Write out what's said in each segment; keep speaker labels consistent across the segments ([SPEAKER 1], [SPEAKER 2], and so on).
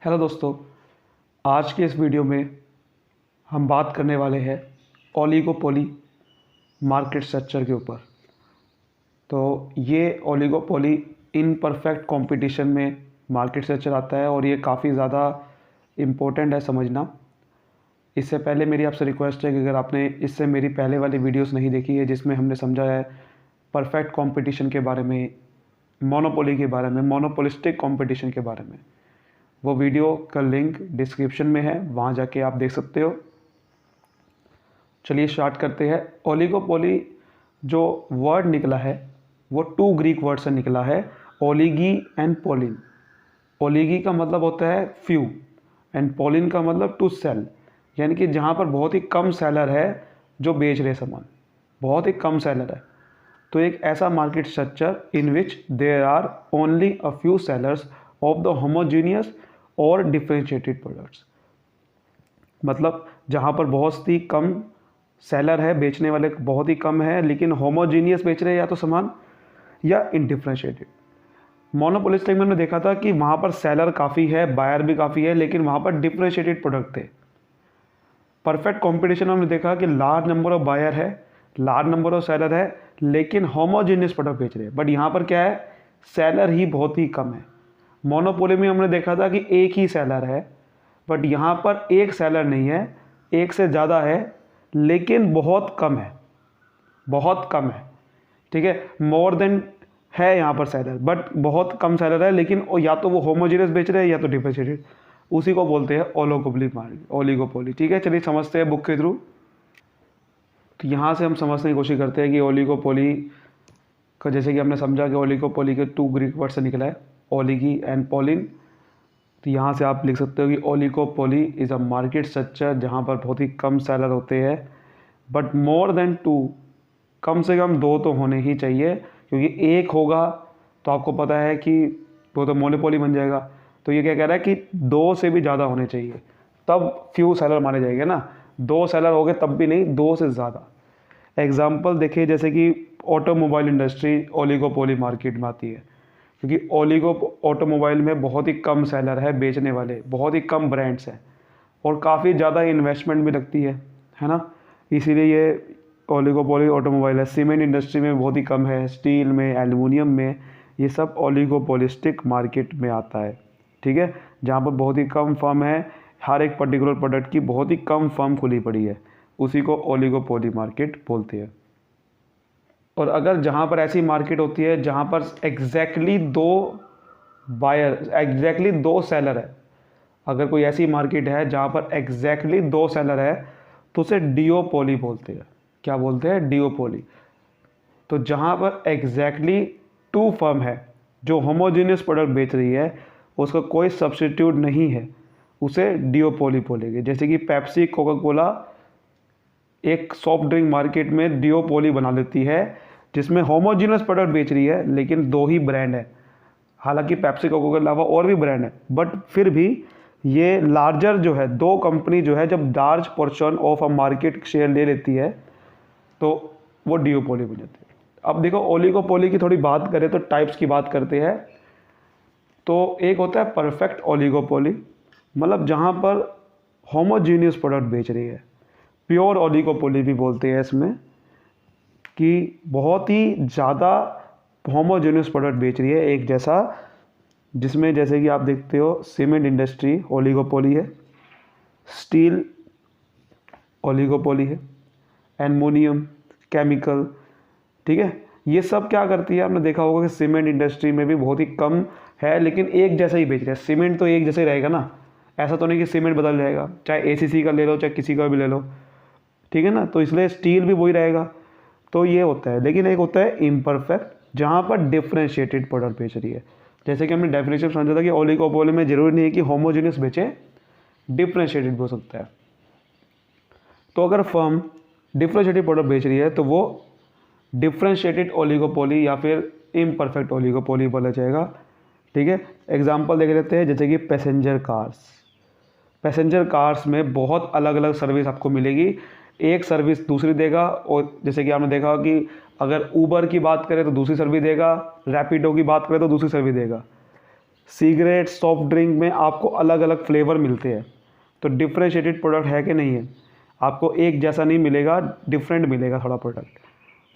[SPEAKER 1] Hello दोस्तों, आज के इस वीडियो में हम बात करने वाले हैं ओलिगोपोली मार्केट स्ट्रक्चर के ऊपर। तो ये ओलिगोपोली इन परफेक्ट कंपटीशन में मार्केट स्ट्रक्चर आता है और ये काफ़ी ज़्यादा इम्पोर्टेंट है समझना। इससे पहले मेरी आपसे रिक्वेस्ट है कि अगर आपने इससे मेरी पहले वाली वीडियोस नहीं देखी है जिसमें हमने समझा है परफेक्ट कंपटीशन के बारे में, मोनोपोली के बारे में, मोनोपोलिस्टिक कंपटीशन के बारे में, वो वीडियो का लिंक डिस्क्रिप्शन में है, वहाँ जाके आप देख सकते हो। चलिए स्टार्ट करते हैं। ओलिगोपोली जो वर्ड निकला है वो 2 ग्रीक वर्ड से निकला है, ओलिगी एंड पोलिन। ओलिगी का मतलब होता है फ्यू एंड पोलिन का मतलब टू सेल, यानी कि जहाँ पर बहुत ही कम सेलर है जो बेच रहे सामान, बहुत ही कम सेलर है। तो एक ऐसा market structure in which there are only a few sellers of the homogeneous और डिफरेंशिएटेड प्रोडक्ट्स, मतलब जहाँ पर बहुत ही कम सेलर है, बेचने वाले बहुत ही कम है, लेकिन होमोजीनियस बेच रहे हैं या तो सामान या इनडिफरेंशिएटेड। मोनोपोलिस्टिक में हमने देखा था कि वहाँ पर सेलर काफ़ी है, बायर भी काफ़ी है, लेकिन वहाँ पर डिफरेंशिएटेड प्रोडक्ट थे। परफेक्ट कंपटीशन में हमने देखा कि लार्ज नंबर ऑफ बायर है, लार्ज नंबर ऑफ सेलर है, लेकिन होमोजीनियस प्रोडक्ट बेच रहे हैं। बट यहाँ पर क्या है, सेलर ही बहुत ही कम है। मोनोपोली में हमने देखा था कि एक ही सेलर है, बट यहाँ पर एक सेलर नहीं है, एक से ज़्यादा है, लेकिन बहुत कम है, बहुत कम है। ठीक है, मोर देन है यहाँ पर सेलर, बट बहुत कम सेलर है, लेकिन या तो वो होमोजीनियस बेच रहे हैं या तो डिफरेंशिएटेड। उसी को बोलते हैं ओलिगोपोली। ठीक है, चलिए समझते हैं बुक के थ्रू। तो यहाँ से हम समझने की कोशिश करते हैं कि ओलिगोपोली का, जैसे कि हमने समझा कि ओलिगोपोली के 2 ग्रीक वर्ड से निकला है, ओलिगी एंड पोलिन। तो यहाँ से आप लिख सकते हो कि oligopoly is a market structure जहाँ पर बहुत ही कम सेलर होते हैं, बट मोर देन 2, कम से कम 2 तो होने ही चाहिए, क्योंकि एक होगा तो आपको पता है कि वो तो मोनोपोली बन जाएगा। तो ये क्या कह रहा है कि 2 से भी ज़्यादा होने चाहिए, तब फ्यू सेलर माने जाएंगे ना। 2 सेलर हो गए तब भी नहीं, 2 से ज़्यादा। एग्जाम्पल देखिए, जैसे कि ऑटोमोबाइल इंडस्ट्री ओलिगोपोली मार्केट में आती है, क्योंकि ऑटोमोबाइल में बहुत ही कम सेलर है, बेचने वाले बहुत ही कम ब्रांड्स हैं और काफ़ी ज़्यादा इन्वेस्टमेंट भी लगती है ना, इसीलिए ये ओलिगोपोली ऑटोमोबाइल है। सीमेंट इंडस्ट्री में बहुत ही कम है, स्टील में, एल्युमिनियम में, ये सब ओलिगोपोलिस्टिक मार्केट में आता है। ठीक है, जहाँ पर बहुत ही कम फर्म है, हर एक पर्टिकुलर प्रोडक्ट की बहुत ही कम फर्म खुली पड़ी है, उसी को ओलिगोपोली मार्केट बोलते हैं। और अगर जहाँ पर ऐसी मार्केट होती है जहाँ पर एग्जैक्टली 2 सेलर है, अगर कोई ऐसी मार्केट है जहाँ पर एग्जैक्टली 2 सेलर है तो उसे डिओपोली बोलते हैं। क्या बोलते हैं? डिओपोली। तो जहाँ पर एग्जैक्टली 2 फर्म है जो होमोजीनियस प्रोडक्ट बेच रही है, उसका कोई सब्स्टिट्यूट नहीं है, उसे डिओपोली बोलेंगे। जैसे कि पेप्सी, कोका कोला एक सॉफ्ट ड्रिंक मार्केट में डिओपोली बना लेती है, जिसमें होमोजीनियस प्रोडक्ट बेच रही है, लेकिन 2 ही ब्रांड है। हालांकि पेप्सी, कोका कोला के अलावा और भी ब्रांड है, बट फिर भी ये लार्जर जो है, 2 कंपनी जो है, जब large portion of a market share ले लेती है तो वो डिओपोली बन जाती है। अब देखो, ओलिगोपोली की थोड़ी बात करें तो टाइप्स की बात करते हैं। तो एक होता है परफेक्ट ओलिगोपोली, मतलब जहाँ पर होमोजीनियस प्रोडक्ट बेच रही है। प्योर ओलिगोपोली भी बोलते हैं इसमें, कि बहुत ही ज़्यादा होमोजेनियस प्रोडक्ट बेच रही है एक जैसा, जिसमें जैसे कि आप देखते हो सीमेंट इंडस्ट्री ओलिगोपोली है, स्टील ओलिगोपोली है, एल्युमिनियम, केमिकल। ठीक है, ये सब क्या करती है, आपने देखा होगा कि सीमेंट इंडस्ट्री में भी बहुत ही कम है, लेकिन एक जैसा ही बेच रहा है। सीमेंट तो एक जैसा ही रहेगा ना, ऐसा तो नहीं कि सीमेंट बदल जाएगा, चाहे एसीसी का ले लो चाहे किसी का भी ले लो। ठीक है ना, तो इसलिए स्टील भी वही रहेगा। तो ये होता है, लेकिन एक होता है इम्परफेक्ट, जहाँ पर डिफरेंशिएटेड प्रोडक्ट बेच रही है। जैसे कि हमने डेफिनेशन समझा था कि ओलिगोपोली में जरूरी नहीं है कि होमोजेनियस बेचे, डिफरेंशिएटेड भी हो सकता है। तो अगर फर्म डिफरेंशिएटेड प्रोडक्ट बेच रही है तो वो डिफरेंशिएटेड ओलिगोपोली या फिर इम्परफेक्ट ओलिगोपोली बोला जाएगा। ठीक है, एग्जाम्पल देख लेते हैं, जैसे कि पैसेंजर कार्स। पैसेंजर कार्स में बहुत अलग अलग सर्विस आपको मिलेगी, एक सर्विस दूसरी देगा। और जैसे कि आपने देखा कि अगर ऊबर की बात करें तो दूसरी सर्विस देगा, रैपिडो की बात करें तो दूसरी सर्विस देगा। सिगरेट, सॉफ्ट ड्रिंक में आपको अलग अलग फ्लेवर मिलते हैं, तो डिफ्रेंशिएटेड प्रोडक्ट है कि नहीं है? आपको एक जैसा नहीं मिलेगा, डिफरेंट मिलेगा थोड़ा प्रोडक्ट।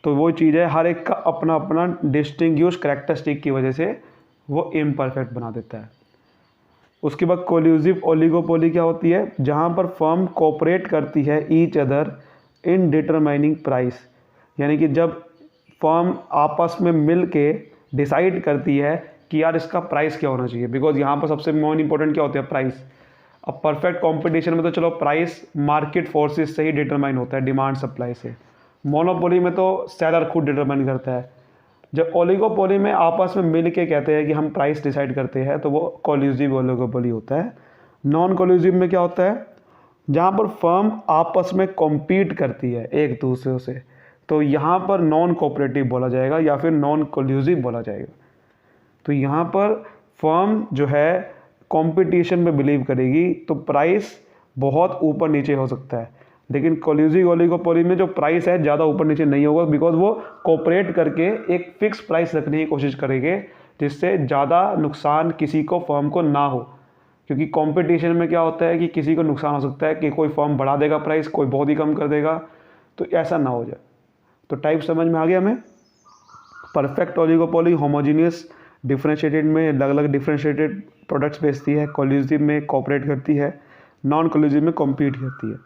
[SPEAKER 1] तो वो चीज़ है, हर एक का अपना अपना डिस्टिंग्विश करैक्टरिस्टिक की वजह से वो इम्परफेक्ट बना देता है। उसके बाद कोल्यूसिव ओलिगोपोली क्या होती है? जहाँ पर फर्म कोऑपरेट करती है each other in determining price, यानी कि जब फर्म आपस में मिल के डिसाइड करती है कि यार इसका प्राइस क्या होना चाहिए, बिकॉज यहाँ पर सबसे मोस्ट इंपॉर्टेंट क्या होता है? प्राइस। अब परफेक्ट कंपटीशन में तो चलो प्राइस मार्केट फोर्सेस से ही डिटरमाइन होता है, डिमांड सप्लाई से। मोनोपोली में तो सेलर खुद डिटरमाइन करता है। जब ओलिगोपोली में आपस में मिल के कहते हैं कि हम प्राइस डिसाइड करते हैं, तो वो कोल्यूसिव ओलिगोपोली होता है। नॉन कोल्यूसिव में क्या होता है? जहाँ पर फर्म आपस में कॉम्पीट करती है एक दूसरे से, तो यहाँ पर नॉन कोऑपरेटिव बोला जाएगा या फिर नॉन कोल्यूसिव बोला जाएगा। तो यहाँ पर फर्म जो है कंपटीशन में बिलीव करेगी, तो प्राइस बहुत ऊपर नीचे हो सकता है। लेकिन कोल्यूसिव ओलिगोपोली में जो प्राइस है ज़्यादा ऊपर नीचे नहीं होगा, बिकॉज वो कोऑपरेट करके एक फिक्स प्राइस रखने की कोशिश करेंगे, जिससे ज़्यादा नुकसान किसी को, फर्म को ना हो। क्योंकि कंपटीशन में क्या होता है कि किसी को नुकसान हो सकता है कि कोई फर्म बढ़ा देगा प्राइस, कोई बहुत ही कम कर देगा, तो ऐसा ना हो जाए। तो टाइप समझ में आ गया हमें? परफेक्ट ओलिगोपोली होमोजीनियस डिफरेंशिएटेड में अलग अलग डिफरेंशिएटेड प्रोडक्ट्स बेचती है, कोल्यूसिव में कोऑपरेट करती है, नॉन कोल्यूसिव में कॉम्पीट करती है।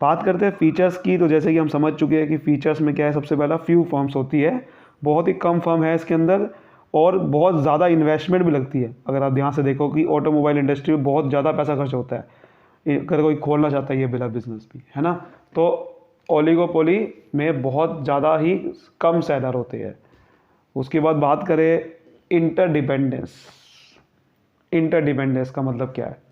[SPEAKER 1] बात करते हैं फीचर्स की, तो जैसे कि हम समझ चुके हैं कि फीचर्स में क्या है, सबसे पहला फ्यू फर्म्स होती है, बहुत ही कम फर्म है इसके अंदर, और बहुत ज़्यादा इन्वेस्टमेंट भी लगती है। अगर आप ध्यान से देखो कि ऑटोमोबाइल इंडस्ट्री में बहुत ज़्यादा पैसा खर्च होता है, अगर कोई खोलना चाहता है ये बिला बिजनेस भी, है ना। तो ओलिगोपोली में बहुत ज़्यादा ही कम सेलर होते हैं। उसके बाद बात करें इंटरडिपेंडेंस। इंटरडिपेंडेंस का मतलब क्या है?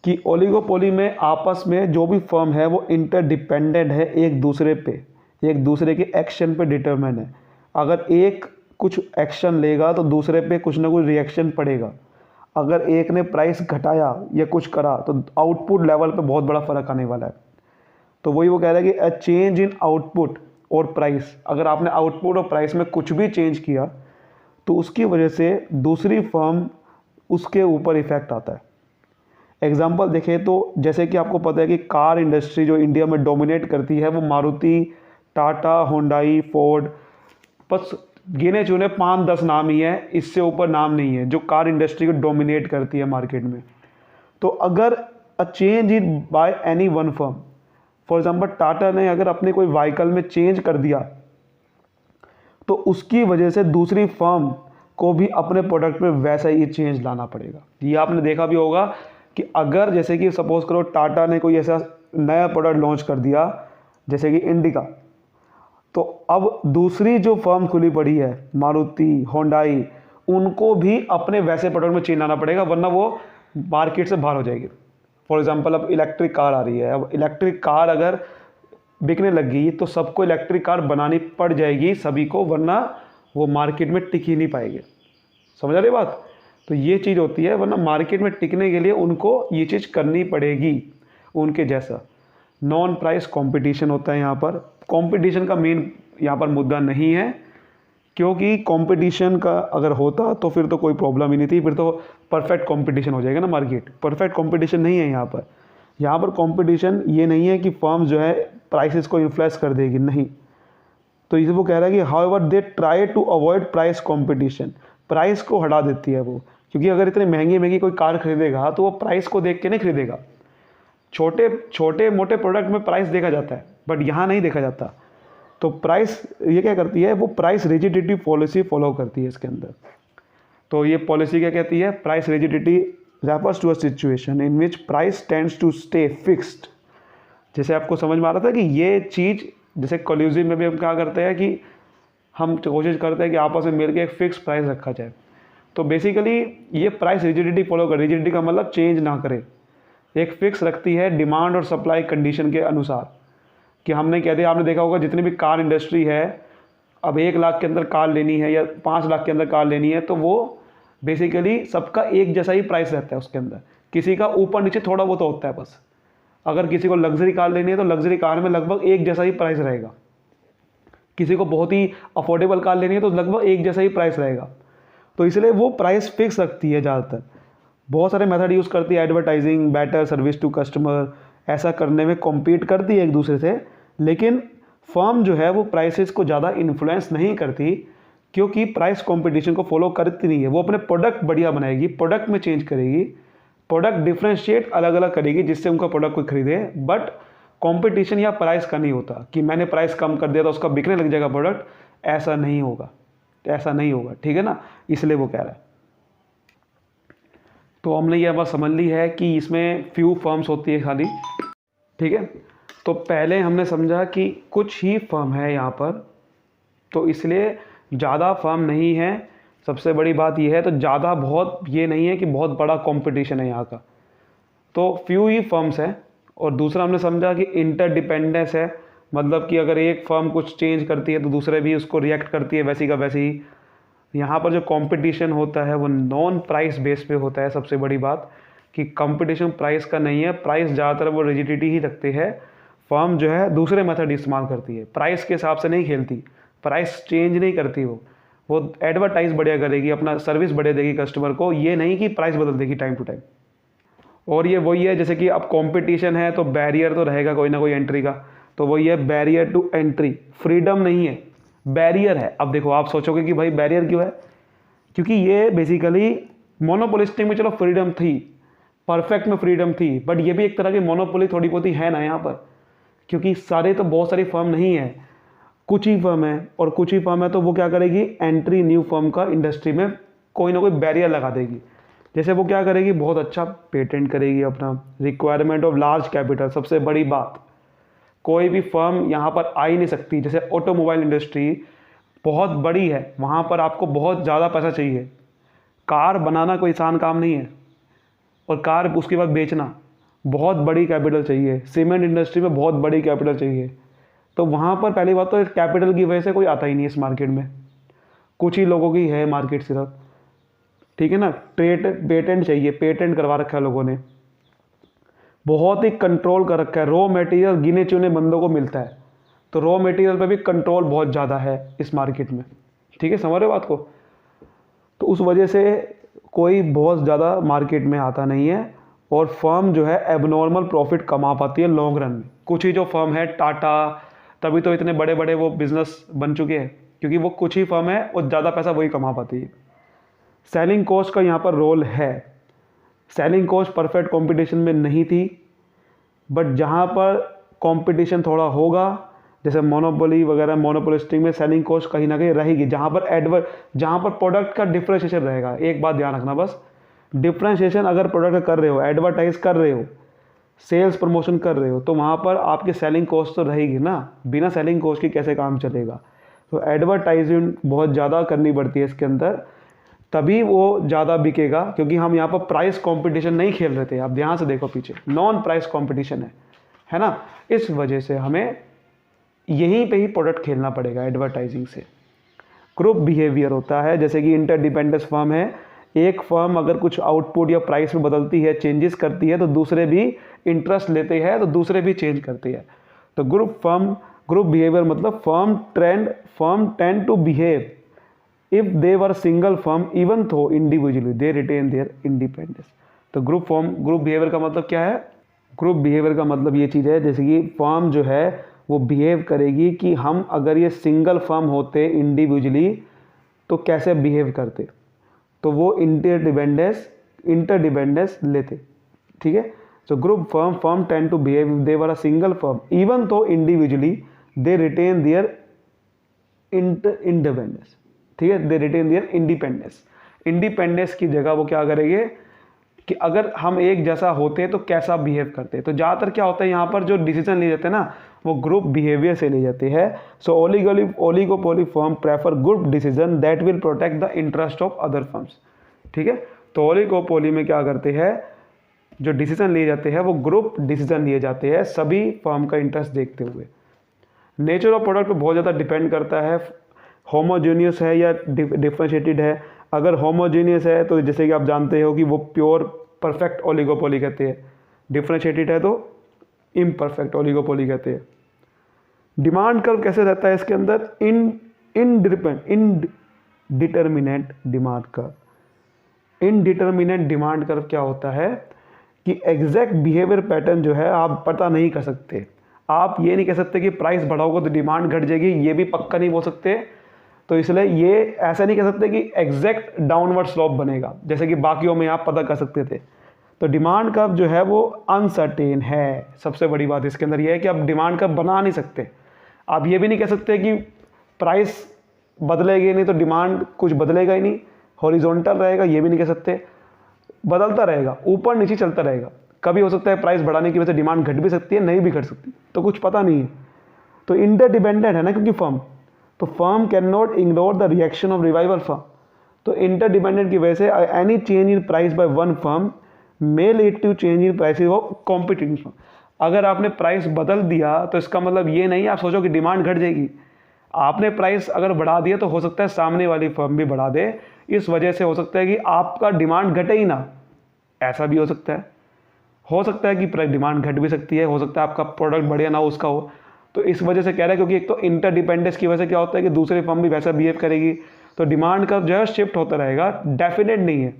[SPEAKER 1] कि ओलिगोपोली में आपस में जो भी फर्म है वो इंटरडिपेंडेंट है एक दूसरे पे, एक दूसरे के एक्शन पे डिटरमाइन है। अगर एक कुछ एक्शन लेगा तो दूसरे पे कुछ ना कुछ रिएक्शन पड़ेगा। अगर एक ने प्राइस घटाया या कुछ करा तो आउटपुट लेवल पे बहुत बड़ा फर्क आने वाला है। तो वही वो कह रहा है कि अ चेंज इन आउटपुट और प्राइस, अगर आपने आउटपुट और प्राइस में कुछ भी चेंज किया तो उसकी वजह से दूसरी फर्म, उसके ऊपर इफेक्ट आता है। एग्जाम्पल देखें तो जैसे कि आपको पता है कि कार इंडस्ट्री जो इंडिया में डोमिनेट करती है वो मारुति, टाटा, होंडाई, फोर्ड, बस गिने चुने 5-10 नाम ही है, इससे ऊपर नाम नहीं है जो कार इंडस्ट्री को डोमिनेट करती है मार्केट में। तो अगर a change in by any one firm, for example Tata ने अगर अपने कोई व्हीकल में चेंज कर दिया तो उसकी वजह से दूसरी फर्म को भी अपने प्रोडक्ट में वैसा ही चेंज लाना पड़ेगा। ये आपने देखा भी होगा कि अगर जैसे कि सपोज करो टाटा ने कोई ऐसा नया प्रोडक्ट लॉन्च कर दिया जैसे कि इंडिका, तो अब दूसरी जो फर्म खुली पड़ी है मारुति, होंडाई, उनको भी अपने वैसे प्रोडक्ट में चेंज लाना पड़ेगा, वरना वो मार्केट से बाहर हो जाएगी। फॉर एग्जांपल अब इलेक्ट्रिक कार आ रही है, अब इलेक्ट्रिक कार अगर बिकने लगी तो सबको इलेक्ट्रिक कार बनानी पड़ जाएगी सभी को, वरना वो मार्केट में टिक ही नहीं पाएंगे। समझ आ रही बात? तो ये चीज़ होती है, वरना मार्केट में टिकने के लिए उनको ये चीज़ करनी पड़ेगी उनके जैसा। नॉन प्राइस कंपटीशन होता है यहाँ पर। कंपटीशन का मेन यहाँ पर मुद्दा नहीं है, क्योंकि कंपटीशन का अगर होता तो फिर तो कोई प्रॉब्लम ही नहीं थी, फिर तो परफेक्ट कंपटीशन हो जाएगा ना मार्केट। परफेक्ट कंपटीशन नहीं है यहाँ पर। यहाँ पर कंपटीशन ये नहीं है कि फर्म जो है प्राइसेस को इन्फ्लुएंस कर देगी, नहीं। तो इसे वो कह रहा है कि however they try to avoid price competition, price को हटा देती है वो, क्योंकि अगर इतनी महंगी महंगी कोई कार खरीदेगा तो वो प्राइस को देख के नहीं खरीदेगा। छोटे छोटे मोटे प्रोडक्ट में प्राइस देखा जाता है, बट यहाँ नहीं देखा जाता। तो प्राइस ये क्या करती है, वो प्राइस रिजिडिटी पॉलिसी फॉलो करती है इसके अंदर। तो ये पॉलिसी क्या कहती है? Price rigidity refers to a situation in which price tends to stay fixed. जैसे आपको समझ में आ रहा था कि ये चीज़, जैसे कोल्यूसिव में भी हम क्या करते हैं कि हम कोशिश करते हैं कि आपस में मिलकर एक फिक्स प्राइस रखा जाए। तो बेसिकली ये प्राइस रिजिडिटी फॉलो कर, रिजिडिटी का मतलब चेंज ना करे, एक फिक्स रखती है डिमांड और सप्लाई कंडीशन के अनुसार। कि हमने कह दिया, आपने देखा होगा जितनी भी कार इंडस्ट्री है, अब 1 लाख के अंदर कार लेनी है या 5 लाख के अंदर कार लेनी है, तो वो बेसिकली सबका एक जैसा ही प्राइस रहता है उसके अंदर, किसी का ऊपर नीचे थोड़ा बहुत होता है बस। अगर किसी को लग्जरी कार लेनी है तो लग्जरी कार में लगभग एक जैसा ही प्राइस रहेगा, किसी को बहुत ही अफोर्डेबल कार लेनी है तो लगभग एक जैसा ही प्राइस रहेगा। तो इसलिए वो प्राइस फिक्स रखती है ज़्यादातर। बहुत सारे मेथड यूज़ करती है, advertising, better service to customer, ऐसा करने में कॉम्पीट करती है एक दूसरे से। लेकिन फर्म जो है वो प्राइसेस को ज़्यादा इन्फ्लुएंस नहीं करती, क्योंकि प्राइस कंपटीशन को फॉलो करती नहीं है। वो अपने प्रोडक्ट बढ़िया बनाएगी, प्रोडक्ट में चेंज करेगी, प्रोडक्ट डिफ्रेंशिएट अलग अलग करेगी जिससे उनका प्रोडक्ट कोई खरीदे। बट कंपटीशन या प्राइस का नहीं होता कि मैंने प्राइस कम कर दिया तो उसका बिकने लग जाएगा प्रोडक्ट, ऐसा नहीं होगा, ऐसा नहीं होगा, ठीक है ना। इसलिए वो कह रहा है। तो हमने ये बात समझ ली है कि इसमें फ्यू फर्म्स होती है खाली, ठीक है। तो पहले हमने समझा कि कुछ ही फर्म है यहाँ पर, तो इसलिए ज़्यादा फर्म नहीं है। सबसे बड़ी बात यह है, तो ज़्यादा बहुत ये नहीं है कि बहुत बड़ा कंपटीशन है यहाँ का, तो फ्यू ही फर्म्स हैं। और दूसरा हमने समझा कि इंटरडिपेंडेंस है, मतलब कि अगर एक फर्म कुछ चेंज करती है तो दूसरे भी उसको रिएक्ट करती है वैसी का वैसी ही। यहाँ पर जो कंपटीशन होता है वो नॉन प्राइस बेस पे होता है। सबसे बड़ी बात कि कंपटीशन प्राइस का नहीं है, प्राइस ज़्यादातर वो रिजिडिटी ही रखते हैं। फर्म जो है दूसरे मेथड इस्तेमाल करती है, प्राइस के हिसाब से नहीं खेलती, प्राइस चेंज नहीं करती। वो एडवर्टाइज बढ़िया करेगी, अपना सर्विस बढ़िया देगी कस्टमर को, ये नहीं कि प्राइस बदल देगी टाइम टू टाइम। और ये वही है, जैसे कि अब कंपटीशन है तो बैरियर तो रहेगा कोई ना कोई एंट्री का, तो वही है बैरियर टू एंट्री, फ्रीडम नहीं है, बैरियर है। अब देखो आप सोचोगे कि भाई बैरियर क्यों है, क्योंकि ये बेसिकली मोनोपोलिस्टिक में चलो फ्रीडम थी, परफेक्ट में फ्रीडम थी, बट ये भी एक तरह की मोनोपोली थोड़ी बहुत ही है ना यहाँ पर, क्योंकि सारे तो बहुत सारी फर्म नहीं है, कुछ ही फर्म है। और कुछ ही फर्म है तो वो क्या करेगी, एंट्री न्यू फर्म का इंडस्ट्री में कोई ना कोई बैरियर लगा देगी। जैसे वो क्या करेगी, बहुत अच्छा पेटेंट करेगी अपना, रिक्वायरमेंट ऑफ लार्ज कैपिटल, सबसे बड़ी बात, कोई भी फर्म यहाँ पर आ ही नहीं सकती। जैसे ऑटोमोबाइल इंडस्ट्री बहुत बड़ी है, वहाँ पर आपको बहुत ज़्यादा पैसा चाहिए, कार बनाना कोई आसान काम नहीं है, और कार उसके बाद बेचना, बहुत बड़ी कैपिटल चाहिए। सीमेंट इंडस्ट्री में बहुत बड़ी कैपिटल चाहिए, तो वहाँ पर पहली बात तो इस कैपिटल की वजह से कोई आता ही नहीं इस मार्केट में, कुछ ही लोगों की है मार्केट सिर्फ, ठीक है ना। पेटेंट चाहिए, पेटेंट करवा रखा है लोगों ने, बहुत ही कंट्रोल कर रखा है। रॉ मटेरियल गिने चुने बंदों को मिलता है, तो रॉ मटेरियल पे भी कंट्रोल बहुत ज़्यादा है इस मार्केट में, ठीक है, समझ रहे हो बात को। तो उस वजह से कोई बहुत ज़्यादा मार्केट में आता नहीं है, और फर्म जो है एबनॉर्मल प्रॉफिट कमा पाती है लॉन्ग रन में। कुछ ही जो फर्म है, टाटा, तभी तो इतने बड़े बड़े वो बिजनेस बन चुके हैं, क्योंकि वो कुछ ही फर्म है और ज़्यादा पैसा वही कमा पाती है। सेलिंग कॉस्ट का यहाँ पर रोल है, सेलिंग कॉस्ट परफेक्ट कंपटीशन में नहीं थी, बट जहाँ पर कंपटीशन थोड़ा होगा, जैसे मोनोपोली वगैरह, मोनोपोलिस्टिक में सेलिंग कॉस्ट कहीं ना कहीं रहेगी, जहाँ पर प्रोडक्ट का डिफ्रेंशिएशन रहेगा। एक बात ध्यान रखना बस, डिफ्रेंशिएशन अगर प्रोडक्ट कर रहे हो, एडवर्टाइज कर रहे हो, सेल्स प्रमोशन कर रहे हो, तो वहाँ पर आपकी सेलिंग कॉस्ट तो रहेगी ना, बिना सेलिंग कॉस्ट की कैसे काम चलेगा। तो एडवर्टाइजमेंट बहुत ज़्यादा करनी पड़ती है इसके अंदर, तभी वो ज़्यादा बिकेगा, क्योंकि हम यहाँ पर प्राइस कंपटीशन नहीं खेल रहे थे। आप ध्यान से देखो पीछे, नॉन प्राइस कंपटीशन है ना। इस वजह से हमें यहीं पे ही प्रोडक्ट खेलना पड़ेगा एडवर्टाइजिंग से। ग्रुप बिहेवियर होता है, जैसे कि इंटरडिपेंडेंस फर्म है, एक फर्म अगर कुछ आउटपुट या प्राइस में बदलती है, चेंजेस करती है, तो दूसरे भी इंटरेस्ट लेते हैं, तो दूसरे भी चेंज करते हैं। तो ग्रुप बिहेवियर मतलब firm tend to behave if they were single firm even though individually they retain their independence. तो ग्रुप बिहेवियर का मतलब क्या है, ग्रुप बिहेवियर का मतलब ये चीज़ है, जैसे कि फर्म जो है वो बिहेव करेगी कि हम अगर ये सिंगल फर्म होते इंडिविजुअली तो कैसे बिहेव करते, तो वो इंटरडिपेंडेंस लेते, ठीक है। So group firm tend to behave if they were a single firm even though individually they retain their independence, ठीक है, दे रिटेन देयर इंडिपेंडेंस की जगह वो क्या करेंगे कि अगर हम एक जैसा होते तो कैसा बिहेव करते। तो ज़्यादातर क्या होता है यहाँ पर जो डिसीजन लिए जाते हैं ना, वो ग्रुप बिहेवियर से लिए जाते हैं। So oligopoly firm prefer group decision that will protect the interest of other firms, ठीक है। तो ओलिगोपोली में क्या करते हैं, जो डिसीजन लिए जाते हैं वो ग्रुप डिसीजन लिए जाते हैं, सभी फर्म का इंटरेस्ट देखते हुए। नेचर ऑफ प्रोडक्ट पे बहुत ज़्यादा डिपेंड करता है, होमोजेनियस है या डिफरेंशिएटेड है। अगर होमोजेनियस है तो जैसे कि आप जानते हो कि वो प्योर परफेक्ट ओलिगोपोली कहते हैं, डिफरेंशिएटेड है तो इम्परफेक्ट ओलिगोपोली कहते हैं। डिमांड कर्व कैसे रहता है इसके अंदर, indeterminate demand curve. Indeterminate demand curve क्या होता है कि एग्जैक्ट बिहेवियर पैटर्न जो है आप पता नहीं कर सकते। आप ये नहीं कह सकते कि प्राइस बढ़ाओगे तो डिमांड घट जाएगी, ये भी पक्का नहीं बोल सकते। तो इसलिए ये ऐसा नहीं कह सकते कि एग्जैक्ट डाउनवर्ड स्लोप बनेगा जैसे कि बाकियों में आप पता कर सकते थे। तो डिमांड कर्व जो है वो अनसर्टेन है। सबसे बड़ी बात इसके अंदर ये है कि आप डिमांड कर्व बना नहीं सकते। आप ये भी नहीं कह सकते कि प्राइस बदलेगी नहीं तो डिमांड कुछ बदलेगा ही नहीं, हॉरिजॉन्टल रहेगा, ये भी नहीं कह सकते। बदलता रहेगा, ऊपर नीचे चलता रहेगा। कभी हो सकता है प्राइस बढ़ाने की वजह से डिमांड घट भी सकती है, नहीं भी घट सकती, तो कुछ पता नहीं है। तो इंटरडिपेंडेंट है ना, क्योंकि फर्म, तो firm cannot ignore the reaction of rival firm. तो इंटरडिपेंडेंट की वजह से any change in price by one firm may lead to change in prices of competitive firm. अगर आपने प्राइस बदल दिया तो इसका मतलब ये नहीं आप सोचो कि डिमांड घट जाएगी। आपने प्राइस अगर बढ़ा दिया तो हो सकता है सामने वाली फर्म भी बढ़ा दे, इस वजह से हो सकता है कि आपका डिमांड घटे ही ना, ऐसा भी हो सकता है। हो सकता है कि डिमांड घट भी सकती है, हो सकता है आपका प्रोडक्ट बढ़िया ना हो उसका हो। तो इस वजह से कह रहा है, क्योंकि एक तो इंटरडिपेंडेंस की वजह से क्या होता है कि दूसरी फर्म भी वैसा बिहेव करेगी, तो डिमांड का जो है शिफ्ट होता रहेगा, डेफिनेट नहीं है।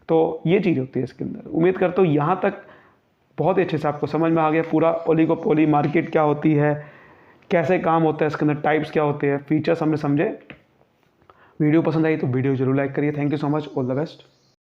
[SPEAKER 1] तो ये चीज़ होती है इसके अंदर। उम्मीद करता हूँ यहाँ तक बहुत ही अच्छे से आपको समझ में आ गया पूरा ओलिगोपोली मार्केट क्या होती है, कैसे काम होता है, इसके अंदर टाइप्स क्या होते हैं, फीचर्स हमने समझे। वीडियो पसंद आई तो वीडियो जरूर लाइक करिए। Thank you so much, all the best.